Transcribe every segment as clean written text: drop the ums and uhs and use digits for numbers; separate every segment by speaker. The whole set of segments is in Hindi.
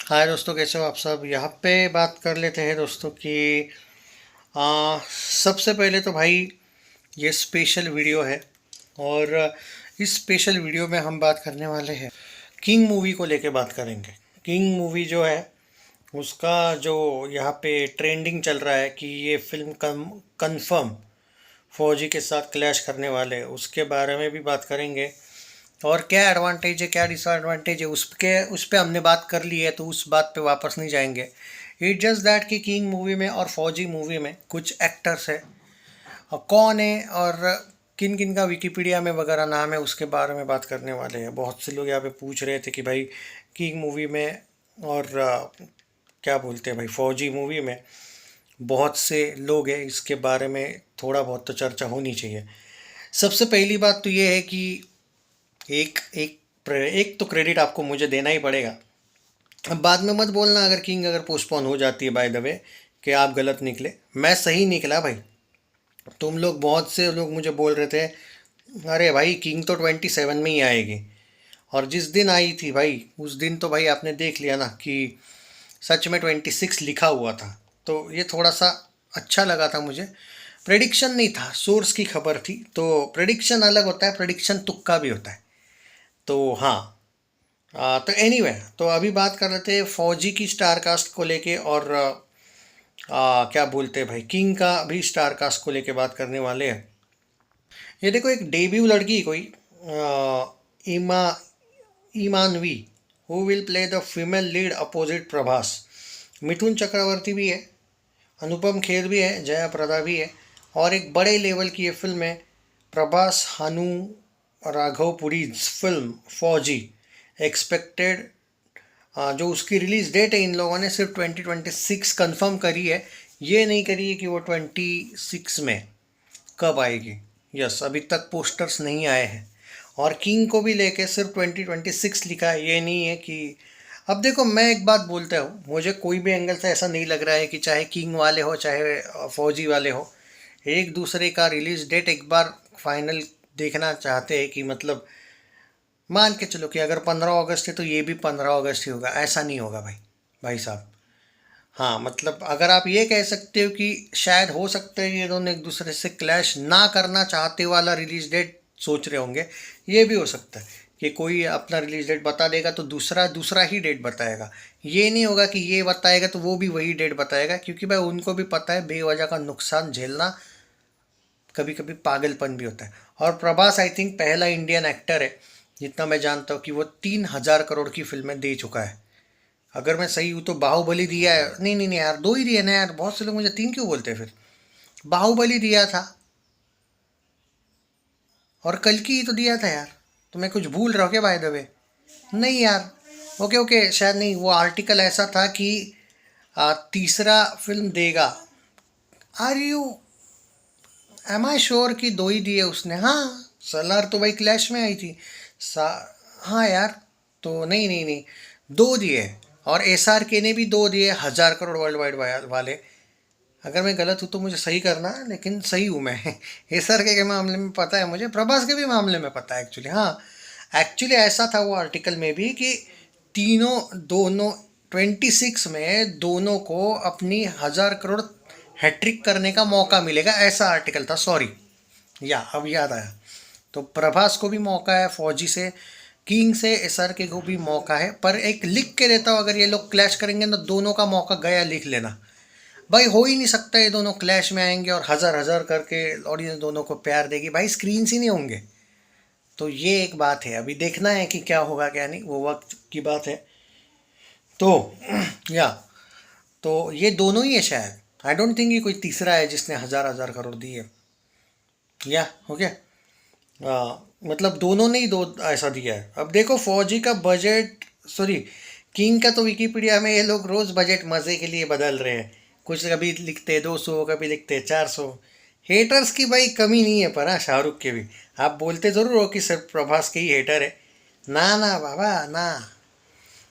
Speaker 1: हाय दोस्तों, कैसे हो आप सब। यहाँ पे बात कर लेते हैं दोस्तों कि सबसे पहले तो भाई ये स्पेशल वीडियो है। और इस स्पेशल वीडियो में हम बात करने वाले हैं किंग मूवी को लेके बात करेंगे। किंग मूवी जो है उसका जो यहाँ पे ट्रेंडिंग चल रहा है कि ये फिल्म कंफर्म फौजी के साथ क्लैश करने वाले हैं, उसके बारे में भी बात करेंगे। और क्या एडवांटेज है क्या डिसएडवांटेज है उस पे हमने बात कर ली है, तो उस बात पे वापस नहीं जाएंगे। इट जस्ट दैट कि किंग मूवी में और फौजी मूवी में कुछ एक्टर्स है, और कौन है और किन किन का विकिपीडिया में वगैरह नाम है, उसके बारे में बात करने वाले हैं। बहुत से लोग यहाँ पे पूछ रहे थे कि भाई किंग मूवी में और क्या बोलते हैं भाई फौजी मूवी में बहुत से लोग हैं, इसके बारे में थोड़ा बहुत तो चर्चा होनी चाहिए। सबसे पहली बात तो ये है कि एक एक एक तो क्रेडिट आपको मुझे देना ही पड़ेगा। अब बाद में मत बोलना अगर किंग अगर पोस्टपोन हो जाती है बाय द वे कि आप गलत निकले। मैं सही निकला भाई। तुम लोग बहुत से लोग मुझे बोल रहे थे अरे भाई किंग तो 27 में ही आएगी, और जिस दिन आई थी भाई उस दिन तो भाई आपने देख लिया ना कि सच में 26 लिखा हुआ था। तो ये थोड़ा सा अच्छा लगा था मुझे। प्रेडिक्शन नहीं था, सोर्स की खबर थी। तो प्रेडिक्शन अलग होता है, प्रेडिक्शन तुक्का भी होता है। तो हाँ, तो एनीवे तो अभी बात कर रहे थे फौजी की स्टार कास्ट को लेके, और क्या बोलते हैं भाई किंग का भी स्टार कास्ट को लेके बात करने वाले हैं। ये देखो एक डेब्यू लड़की कोई ईमा Imanvi who will play the female lead opposite Prabhas. Mithun Chakraborty भी है, अनुपम खेर भी है, जया प्रदा भी है, और एक बड़े लेवल की ये फिल्म है। प्रभास हानु राघवपुरी फिल्म फौजी एक्सपेक्टेड, जो उसकी रिलीज़ डेट है इन लोगों ने सिर्फ 2026 कंफर्म करी है। ये नहीं करी है कि वो 26 में कब आएगी। यस, अभी तक पोस्टर्स नहीं आए हैं। और किंग को भी लेके सिर्फ 2026 लिखा है, ये नहीं है कि अब देखो मैं एक बात बोलता हूँ, मुझे कोई भी एंगल से ऐसा नहीं लग रहा है कि चाहे किंग वाले हो चाहे फौजी वाले हो, एक दूसरे का रिलीज डेट एक बार फाइनल देखना चाहते हैं कि मतलब मान के चलो कि अगर 15 अगस्त है तो ये भी 15 अगस्त ही होगा। ऐसा नहीं होगा भाई, भाई साहब। हाँ मतलब अगर आप ये कह सकते हो कि शायद हो सकता है ये दोनों एक दूसरे से क्लैश ना करना चाहते वाला रिलीज डेट सोच रहे होंगे, ये भी हो सकता है कि कोई अपना रिलीज डेट बता देगा तो दूसरा दूसरा ही डेट बताएगा। ये नहीं होगा कि ये बताएगा तो वो भी वही डेट बताएगा, क्योंकि भाई उनको भी पता है बेवजह का नुकसान झेलना कभी कभी पागलपन भी होता है। और प्रभास आई थिंक पहला इंडियन एक्टर है जितना मैं जानता हूँ कि वो 3,000 करोड़ की फिल्में दे चुका है। अगर मैं सही हूँ तो बाहुबली दिया है, नहीं नहीं नहीं यार, दो ही दिए ना यार, बहुत से लोग मुझे तीन क्यों बोलते हैं फिर। बाहुबली दिया था और कल की ही तो दिया था यार। तो मैं कुछ भूल रहा हूँ क्या बाय द वे। नहीं यार, ओके ओके, शायद नहीं, वो आर्टिकल ऐसा था कि तीसरा फिल्म देगा। Are you am I sure कि दो ही दिए उसने। हाँ, सलार तो भाई क्लैश में आई थी। सा हाँ यार, तो नहीं नहीं नहीं, दो दिए। और एस आर के ने भी दो दिए, 1,000 करोड़ वर्ल्ड वाइड वाले। अगर मैं गलत हूँ तो मुझे सही करना, लेकिन सही हूँ मैं। एस आर के मामले में पता है मुझे, प्रभास के भी मामले में पता है एक्चुअली। हाँ, एक्चुअली ऐसा था वो आर्टिकल में भी कि तीनों दोनों 26 में दोनों को अपनी 1,000 करोड़ हैट्रिक करने का मौका मिलेगा, ऐसा आर्टिकल था। सॉरी, या अब याद आया। तो प्रभास को भी मौका है, फौजी से किंग से एसआर के को भी मौका है। पर एक लिख के देता हूँ, अगर ये लोग क्लैश करेंगे तो दोनों का मौका गया, लिख लेना भाई। हो ही नहीं सकता ये दोनों क्लैश में आएंगे और हजार हजार करके ऑडियंस दोनों को प्यार देगी भाई, स्क्रीन ही नहीं होंगे। तो ये एक बात है, अभी देखना है कि क्या होगा क्या नहीं, वो वक्त की बात है। तो या तो ये दोनों ही है शायद। आई डोंट थिंक ये कोई तीसरा है जिसने 1,000 करोड़ दी है। या हो गया। मतलब दोनों ने ही दो ऐसा दिया है। अब देखो फौजी का बजट, सॉरी किंग का तो विकिपीडिया में ये लोग रोज़ बजट मज़े के लिए बदल रहे हैं। कुछ कभी लिखते 200, कभी लिखते 400। हेटर्स की भाई कमी नहीं है, पर हाँ शाहरुख के भी। आप बोलते ज़रूर हो कि सिर्फ प्रभास के ही हेटर है। ना ना बाबा ना।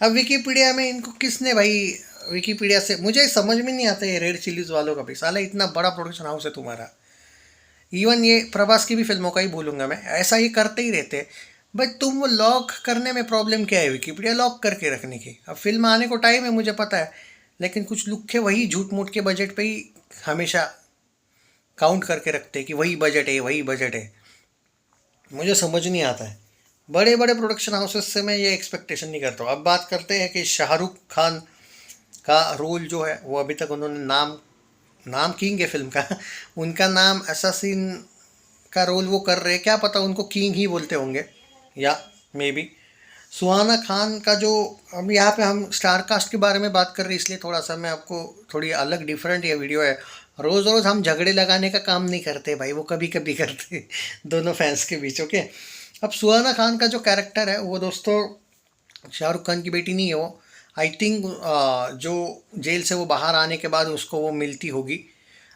Speaker 1: अब विकिपीडिया में इनको किसने भाई, विकिपीडिया से मुझे समझ में नहीं आता ये रेड चिलीज वालों का भी, साला इतना बड़ा प्रोडक्शन हाउस है तुम्हारा। इवन ये प्रभास की भी फिल्मों का ही बोलूँगा मैं, ऐसा ही करते ही रहते। भाई तुम वो लॉक करने में प्रॉब्लम क्या है, विकिपीडिया लॉक करके रखने की? अब फिल्म आने को टाइम है, मुझे पता है, लेकिन कुछ लुक्खे वही झूठ मूठ के बजट पे ही हमेशा काउंट करके रखते हैं कि वही बजट है, वही बजट है। मुझे समझ नहीं आता है। बड़े बड़े प्रोडक्शन हाउसेस से मैं ये एक्सपेक्टेशन नहीं करता हूँ। अब बात करते हैं कि शाहरुख खान का रोल जो है वो अभी तक उन्होंने नाम नाम किंग है फिल्म का उनका नाम असैसिन का रोल वो कर रहे हैं, क्या पता उनको किंग ही बोलते होंगे, या मे बी सुहाना खान का जो। अब यहाँ पे हम स्टार कास्ट के बारे में बात कर रहे हैं, इसलिए थोड़ा सा मैं आपको थोड़ी अलग डिफरेंट ये वीडियो है। रोज़ रोज़ हम झगड़े लगाने का काम नहीं करते भाई, वो कभी कभी करते दोनों फैंस के बीच। ओके, अब सुहाना खान का जो कैरेक्टर है वो दोस्तों शाहरुख खान की बेटी नहीं है वो। आई थिंक जो जेल से वो बाहर आने के बाद उसको वो मिलती होगी,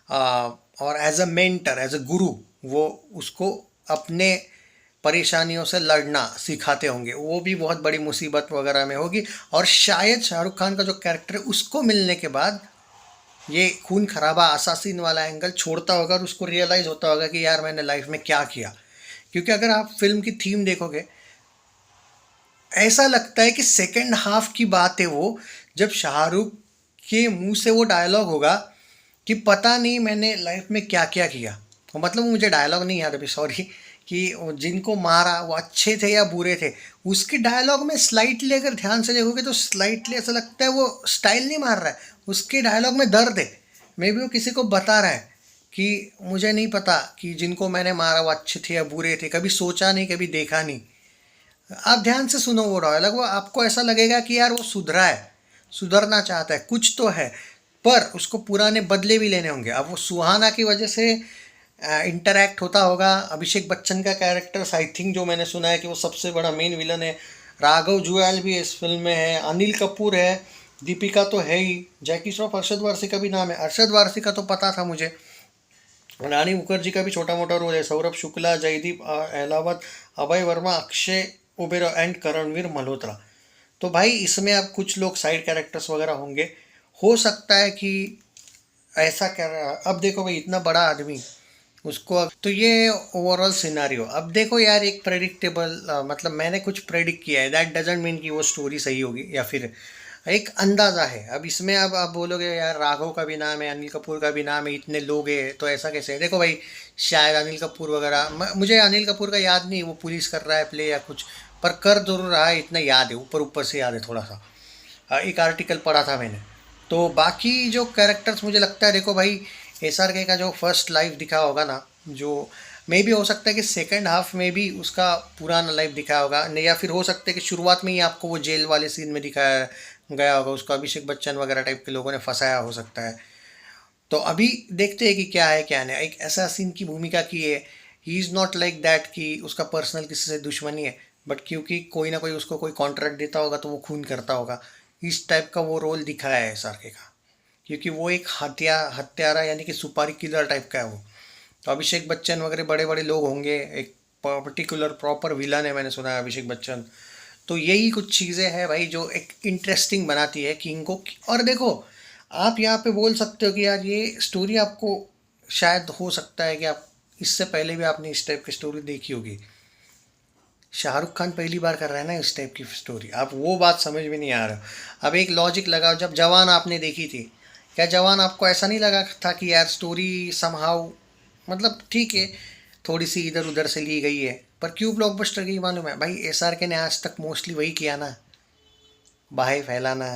Speaker 1: और as a mentor, as a guru, वो उसको अपने परेशानियों से लड़ना सिखाते होंगे। वो भी बहुत बड़ी मुसीबत वगैरह में होगी, और शायद शाहरुख खान का जो कैरेक्टर है उसको मिलने के बाद ये खून खराबा असासिन वाला एंगल छोड़ता होगा, और उसको रियलाइज़ होता होगा कि यार मैंने लाइफ में क्या किया। क्योंकि अगर आप फिल्म की थीम देखोगे, ऐसा लगता है कि सेकंड हाफ की बात है वो, जब शाहरुख के मुंह से वो डायलॉग होगा कि पता नहीं मैंने लाइफ में क्या क्या किया। वो मतलब मुझे डायलॉग नहीं याद अभी, सॉरी, कि जिनको मारा वो अच्छे थे या बुरे थे। उसके डायलॉग में स्लाइटली अगर ध्यान से देखोगे तो स्लाइटली ऐसा लगता है वो स्टाइल नहीं मार रहा है, उसके डायलॉग में दर्द है। मे बी वो किसी को बता रहा है कि मुझे नहीं पता कि जिनको मैंने मारा वो अच्छे थे या बुरे थे, कभी सोचा नहीं, कभी देखा नहीं। आप ध्यान से सुनो वो डायलॉग, वो आपको ऐसा लगेगा कि यार वो सुधरा है, सुधरना चाहता है, कुछ तो है, पर उसको पुराने बदले भी लेने होंगे। अब वो सुहाना की वजह से इंटरैक्ट होता होगा। अभिषेक बच्चन का कैरेक्टर आई थिंक, जो मैंने सुना है कि वो सबसे बड़ा मेन विलन है। राघव जुएल भी इस फिल्म में है, अनिल कपूर है, दीपिका तो है ही, जैकी श्रॉफ, अरशद वारसी का भी नाम है। अरशद वारसी का तो पता था मुझे, रानी मुखर्जी का भी छोटा मोटा रोल है, सौरभ शुक्ला, जयदीप अहलावत, अभय वर्मा, अक्षय ओबेरॉय एंड करणवीर मल्होत्रा। तो भाई इसमें अब कुछ लोग साइड कैरेक्टर्स वगैरह होंगे, हो सकता है कि ऐसा कर। अब देखो भाई इतना बड़ा आदमी, उसको तो ये ओवरऑल सिनारियो। अब देखो यार, एक प्रेडिक्टेबल, मतलब मैंने कुछ प्रेडिक्ट किया है, दैट डजेंट मीन कि वो स्टोरी सही होगी, या फिर एक अंदाज़ा है। अब इसमें अब आप बोलोगे यार राघव का भी नाम है, अनिल कपूर का भी नाम है, इतने लोग हैं तो ऐसा कैसे है? देखो भाई, शायद अनिल कपूर वगैरह, मुझे अनिल कपूर का याद नहीं वो पुलिस कर रहा है प्ले या कुछ, पर कर जरूर रहा है, इतना याद है, ऊपर ऊपर से याद है थोड़ा सा। एक आर्टिकल पढ़ा था मैंने। तो बाकी जो कैरेक्टर्स मुझे लगता है, देखो भाई, SRK का जो फर्स्ट लाइफ दिखा होगा ना, जो मे भी हो सकता है कि सेकंड हाफ में भी उसका पुराना लाइफ दिखाया होगा, नहीं, या फिर हो सकता है कि शुरुआत में ही आपको वो जेल वाले सीन में दिखाया गया होगा, उसको अभिषेक बच्चन वगैरह टाइप के लोगों ने फंसाया हो सकता है। तो अभी देखते हैं कि क्या है क्या नहीं। एक ऐसा सीन की भूमिका की है, he is not like that कि उसका पर्सनल किसी से दुश्मनी है, बट क्योंकि कोई ना कोई उसको कोई कॉन्ट्रैक्ट देता होगा तो वो खून करता होगा। इस टाइप का वो रोल दिखाया है SRK का, क्योंकि वो एक हत्यारा यानी कि सुपारी किलर टाइप का है वो। तो अभिषेक बच्चन वगैरह बड़े बड़े लोग होंगे, एक पर्टिकुलर प्रॉपर विलन है, मैंने सुना है अभिषेक बच्चन। तो यही कुछ चीज़ें हैं भाई जो एक इंटरेस्टिंग बनाती है किंग को। और देखो, आप यहाँ पे बोल सकते हो कि यार ये स्टोरी आपको, शायद हो सकता है कि आप इससे पहले भी आपने इस टाइप की स्टोरी देखी होगी। शाहरुख खान पहली बार कर रहा है ना इस टाइप की स्टोरी, आप वो बात समझ में नहीं आ रहा। अब एक लॉजिक लगाओ, जब जवान आपने देखी थी, क्या जवान आपको ऐसा नहीं लगा था कि यार स्टोरी समहाउ, मतलब ठीक है, थोड़ी सी इधर उधर से ली गई है, पर क्यों ब्लॉकबस्टर गई मालूम है भाई? SRK ने आज तक मोस्टली वही किया ना, बाहें फैलाना,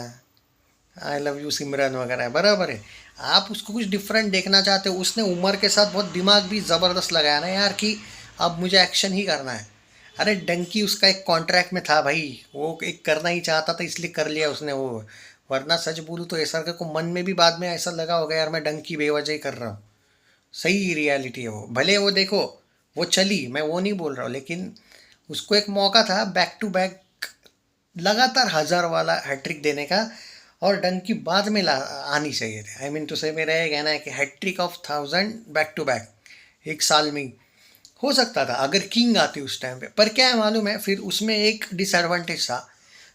Speaker 1: आई लव यू सिमरन वगैरह, बराबर है। आप उसको कुछ डिफरेंट देखना चाहते हो, उसने उम्र के साथ बहुत दिमाग भी ज़बरदस्त लगाया ना यार, कि अब मुझे एक्शन ही करना है। अरे डंकी उसका एक कॉन्ट्रैक्ट में था भाई, वो एक करना ही चाहता था इसलिए कर लिया उसने वो। वरना सच बोलूँ तो SRK को मन में भी बाद में ऐसा लगा होगा यार मैं डंकी बेवजह ही कर रहा हूँ। सही रियलिटी है वो, भले वो देखो वो चली, मैं वो नहीं बोल रहा हूँ, लेकिन उसको एक मौका था बैक टू बैक लगातार 1000 वाला हैट्रिक देने का, और डंकी बाद में ला आनी चाहिए थे। आई मीन टू से मेरा ये कहना है कि hattrick of 1000 back to back एक साल में ही हो सकता था अगर किंग आती उस टाइम पे। पर क्या है मालूम है, फिर उसमें एक डिसएडवांटेज था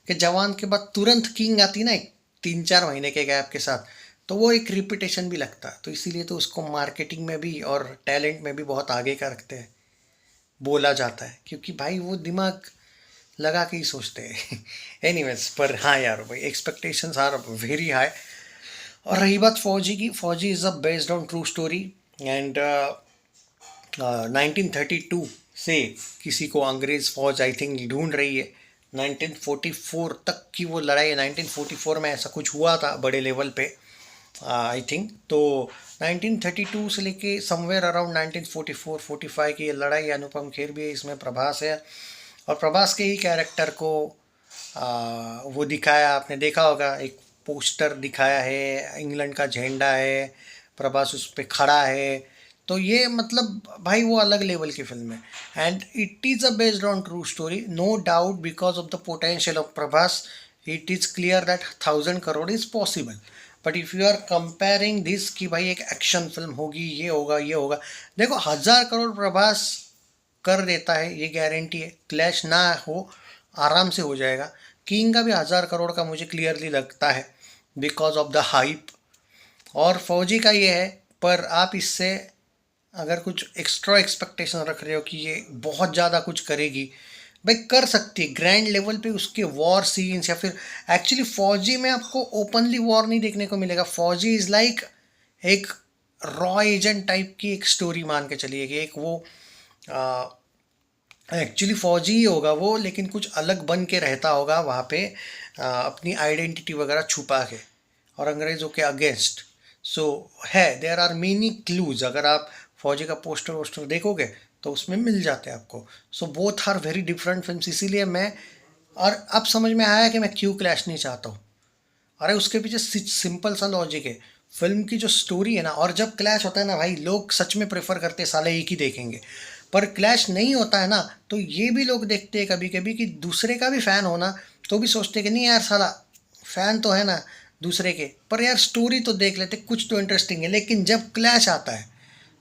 Speaker 1: कि जवान के बाद तुरंत किंग आती ना, एक 3-4 महीने के गैप के साथ, तो वो एक रिपीटेशन भी लगता, तो इसीलिए तो उसको मार्केटिंग में भी और टैलेंट में भी बहुत आगे का रखते हैं। बोला जाता है, क्योंकि भाई वो दिमाग लगा के ही सोचते हैं। एनीवेज, पर हाँ यार भाई, एक्सपेक्टेशंस आर वेरी हाई। और रही बात फौजी की, फौजी is a based on true story. And 1932 से किसी को अंग्रेज़ फौज आई थिंक ढूंढ रही है। 1944 तक की वो लड़ाई है। 1944 में ऐसा कुछ हुआ था बड़े लेवल पे, आई थिंक। तो 1932 से लेके समवेयर अराउंड 1944-45 की ये लड़ाई। अनुपम खेर भी है इसमें, प्रभास है। और प्रभास के ही कैरेक्टर को वो दिखाया, आपने देखा होगा, एक पोस्टर दिखाया है, इंग्लैंड का झंडा है, प्रभास उस पर खड़ा है। तो ये मतलब भाई वो अलग लेवल की फिल्म है। And it is a based on true story, no doubt, because of the potential of Prabhas it is clear that 1,000 crore is possible. But if you are comparing this कि भाई एक एक्शन फिल्म होगी, ये होगा ये होगा, देखो 1,000 करोड़ प्रभास कर देता है, ये गारंटी है। क्लैश ना हो, आराम से हो जाएगा। किंग का भी 1,000 करोड़ का मुझे क्लियरली लगता है, बिकॉज ऑफ द हाइप। और फौजी का ये है, पर आप इससे अगर कुछ एक्स्ट्रा एक्सपेक्टेशन रख रहे हो कि ये बहुत ज़्यादा कुछ करेगी, भाई कर सकती है ग्रैंड लेवल पे। उसके वॉर सीन्स, या फिर एक्चुअली फौजी में आपको ओपनली वॉर नहीं देखने को मिलेगा। फौजी इज़ लाइक एक रॉ एजेंट टाइप की एक स्टोरी मान के चलिए, कि एक वो एक्चुअली फौजी ही होगा वो, लेकिन कुछ अलग बन के रहता होगा वहाँ पे, अपनी आइडेंटिटी वगैरह छुपा के, और अंग्रेज़ों के अगेंस्ट। सो है, देयर आर मेनी क्लूज। अगर आप फौजी का पोस्टर वोस्टर देखोगे तो उसमें मिल जाते हैं आपको। So both are very different films, इसीलिए मैं, और अब समझ में आया कि मैं क्यों क्लैश नहीं चाहता हूँ। अरे उसके पीछे सिंपल सा लॉजिक है, फिल्म की जो स्टोरी है ना। और जब क्लैश होता है ना भाई, लोग सच में प्रेफर करते हैं साले एक ही देखेंगे। पर क्लैश नहीं होता है ना, तो ये भी लोग देखते हैं कभी कभी कि दूसरे का भी फ़ैन होना, तो भी सोचते हैं कि नहीं यार साला फ़ैन तो है ना दूसरे के, पर यार स्टोरी तो देख लेते, कुछ तो इंटरेस्टिंग है। लेकिन जब क्लैश आता है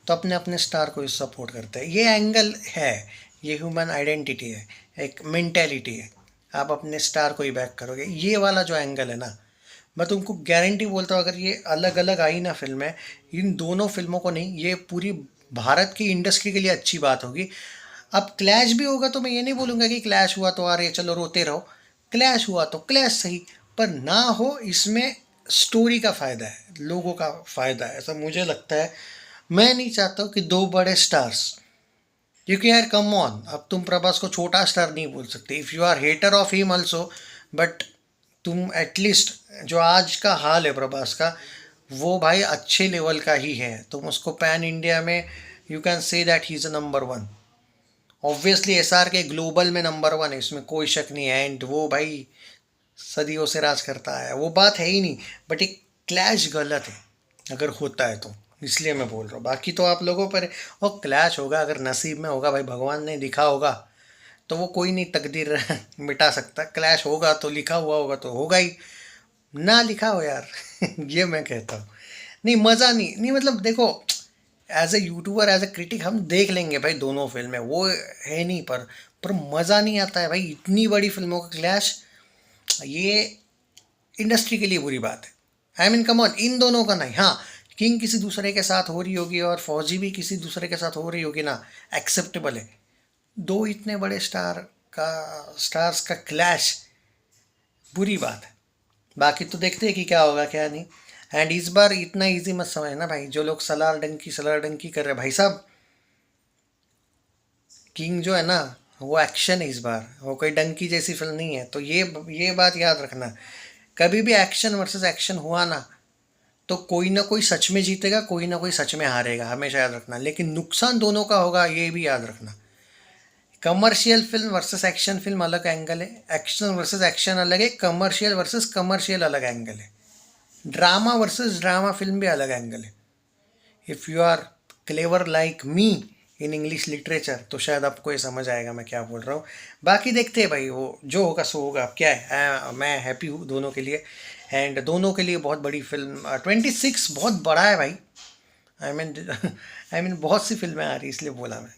Speaker 1: तो अपने अपने स्टार को सपोर्ट करते हैं। ये एंगल है, ये ह्यूमन आइडेंटिटी है, एक मेंटेलिटी है। आप अपने स्टार को ही बैक करोगे, ये वाला जो एंगल है ना, मैं तुमको गारंटी बोलता हूँ, अगर ये अलग अलग आई ना फिल्में, इन दोनों फिल्मों को नहीं, ये पूरी भारत की इंडस्ट्री के लिए अच्छी बात होगी। अब क्लैश भी होगा तो मैं ये नहीं बोलूँगा कि क्लैश हुआ तो अरे चलो रोते रहो। क्लैश हुआ तो क्लैश सही, पर ना हो, इसमें स्टोरी का फ़ायदा है, लोगों का फ़ायदा है, ऐसा मुझे लगता है। मैं नहीं चाहता हूँ कि दो बड़े स्टार्स, क्योंकि यार कम ऑन, अब तुम प्रभास को छोटा स्टार नहीं बोल सकते। If you are hater of him also, but तुम एटलीस्ट, जो आज का हाल है प्रभास का, वो भाई अच्छे लेवल का ही है। तुम उसको पैन इंडिया में, you can say that he is a number one. Obviously SR के ग्लोबल में नंबर वन है, इसमें कोई शक नहीं है। एंड वो भाई सदियों से राज करता है, वो बात है ही नहीं। बट एक क्लैश गलत है अगर होता है तो, इसलिए मैं बोल रहा हूँ। बाकी तो आप लोगों पर, और क्लैश होगा अगर नसीब में होगा भाई, भगवान ने लिखा होगा तो वो कोई नहीं तकदीर मिटा सकता। क्लैश होगा तो लिखा हुआ होगा तो होगा ही, ना लिखा हो यार। ये मैं कहता हूँ। नहीं मज़ा नहीं, नहीं मतलब देखो, as a YouTuber, as a critic हम देख लेंगे भाई दोनों फिल्में, वो है नहीं, पर मज़ा नहीं आता है भाई इतनी बड़ी फिल्मों का क्लैश। ये इंडस्ट्री के लिए बुरी बात है। आई मीन कम ऑन, इन दोनों का नहीं। हाँ, किंग किसी दूसरे के साथ हो रही होगी और फौजी भी किसी दूसरे के साथ हो रही होगी ना, एक्सेप्टेबल है। दो इतने बड़े स्टार्स का क्लैश बुरी बात है। बाकी तो देखते हैं कि क्या होगा क्या नहीं। एंड इस बार इतना इजी मत समझना भाई, जो लोग सलार डंकी कर रहे हैं भाई साहब, किंग जो है ना, वो एक्शन है इस बार, वो कोई डंकी जैसी फिल्म नहीं है। तो ये बात याद रखना, कभी भी एक्शन वर्सेस एक्शन हुआ ना, तो कोई ना कोई सच में जीतेगा, कोई ना कोई सच में हारेगा, हमेशा याद रखना। लेकिन नुकसान दोनों का होगा, ये भी याद रखना। Commercial film versus action film अलग एंगल है, एक्शन वर्सेस एक्शन अलग है, कमर्शियल वर्सेस कमर्शियल अलग एंगल है, ड्रामा वर्सेस ड्रामा फिल्म भी अलग एंगल है। If you are clever like me in English literature, तो शायद आपको ये समझ आएगा मैं क्या बोल रहा हूँ। बाकी देखते हैं भाई, वो जो होगा सो होगा। अब क्या है, मैं हैप्पी हूँ दोनों के लिए। एंड दोनों के लिए बहुत बड़ी फिल्म, 26 बहुत बड़ा है भाई। आई मीन बहुत सी फिल्में आ रही, इसलिए बोला मैं।